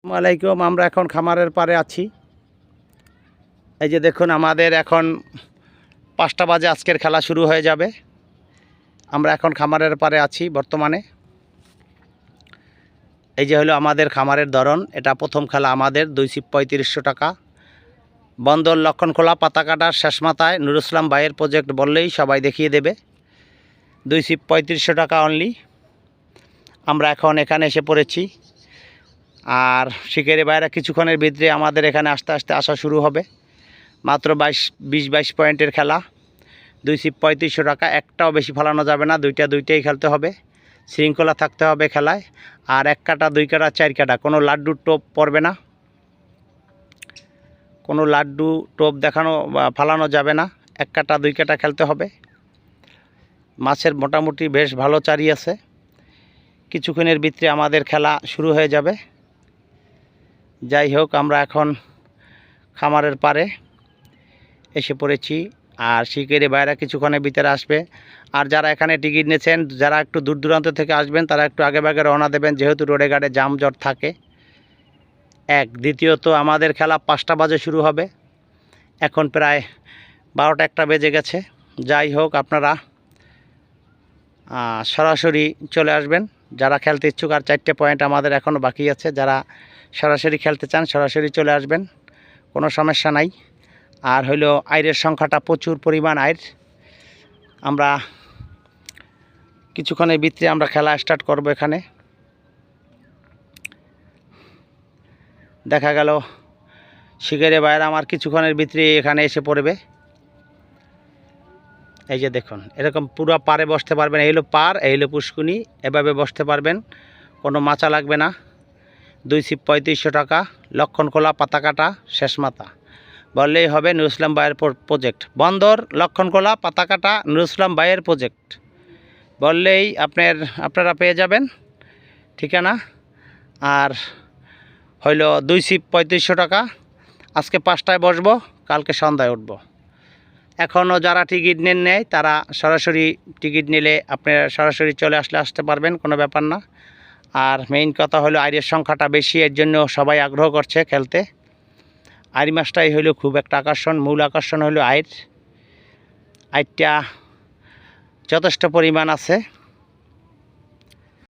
আসসালামাইকুম। আমরা এখন খামারের পাড়ে আছি। এই যে দেখুন, আমাদের এখন 5টা বাজে আজকের খেলা শুরু হয়ে যাবে। আমরা এখন খামারের পাড়ে আছি বর্তমানে। এই যে হলো আমাদের খামারের ধরন। এটা প্রথম খেলা আমাদের 2 ছিপ 3500 টাকা। বন্দর লক্ষণখোলা পাতাকাটার শেষ মাথায় নুরুল ইসলাম ভাইয়ের প্রজেক্ট বললেই সবাই দেখিয়ে দেবে। 2 ছিপ 3500 টাকা অনলি। আমরা এখন এখানে এসে পড়েছি। আর শিকারি ভাইরা কিছুক্ষণের ভিতরে আমাদের এখানে আস্তে আস্তে আসা শুরু হবে। মাত্র 20-22 পয়েন্টের খেলা। 2 ছিপ 3500 টাকা। একটাও বেশি ফালানো যাবে না, দুইটাই খেলতে হবে। শৃঙ্খলা থাকতে হবে খেলায়। আর 1 কাটা 2 কাটা 4 কাটা, কোনো লাড্ডু টোপ পড়বে না, কোনো লাড্ডু টোপ দেখানো বা ফালানো যাবে না। 1 কাটা 2 কাটা খেলতে হবে। মাছের মোটামুটি বেশ ভালো চারি আছে। কিছুক্ষণের ভিতরে আমাদের খেলা শুরু হয়ে যাবে। যাই হোক, আমরা এখন খামারের পাড়ে এসে পড়েছি। আর শিকারি ভাইরা কিছুক্ষণের ভিতরে আসবে। আর যারা এখানে টিকিট নিয়েছেন, যারা একটু দূর দূরান্ত থেকে আসবেন, তারা একটু আগে ভাগে রওনা দেবেন, যেহেতু রোডে ঘাটে জামজট থাকে। দ্বিতীয়ত আমাদের খেলা 5টা বাজে শুরু হবে। এখন প্রায় 12টা-1টা বেজে গেছে। যাই হোক, আপনারা সরাসরি চলে আসবেন যারা খেলতে ইচ্ছুক। আর 4টে পয়েন্ট আমাদের এখনও বাকি আছে। যারা সরাসরি খেলতে চান সরাসরি চলে আসবেন, কোনো সমস্যা নাই। আর হইলো আয়ের সংখ্যাটা প্রচুর পরিমাণ আয়ের। আমরা কিছুক্ষণের ভিতরে আমরা খেলা স্টার্ট করব। এখানে দেখা গেল শিকারি ভাইয়েরা আমার কিছুক্ষণের ভিতরে এখানে এসে পড়বে। এই যে দেখুন, এরকম পুরো পাড়ে বসতে পারবেন। এই হলো পাড়, এই হলো পুষ্কুনি, এভাবে বসতে পারবেন, কোনো মাচা লাগবে না। 2 ছিপ 3500 টাকা। লক্ষণখোলা পাতাকাটা শেষ মাথা বললেই হবে নুরুল ইসলাম ভাইয়ের প্রজেক্ট। বন্দর লক্ষণখোলা পাতাকাটা নুরুল ইসলাম ভাইয়ের প্রজেক্ট বললেই আপনারা পেয়ে যাবেন ঠিকানা। আর হইল 2 ছিপ 3500 টাকা। আজকে 5টায় বসবো, কালকে সন্ধ্যায় উঠবো। এখনও যারা টিকিট নেয় তারা সরাসরি টিকিট নিলে আপনারা সরাসরি চলে আসতে পারবেন, কোনো ব্যাপার না। আর মেইন কথা হলো আয়ের সংখ্যাটা বেশি, এর জন্য সবাই আগ্রহ করছে খেলতে। আইর মাছটাই হইলো খুব একটা আকর্ষণ। মূল আকর্ষণ হলো আয়েরটা যথেষ্ট পরিমাণ আছে।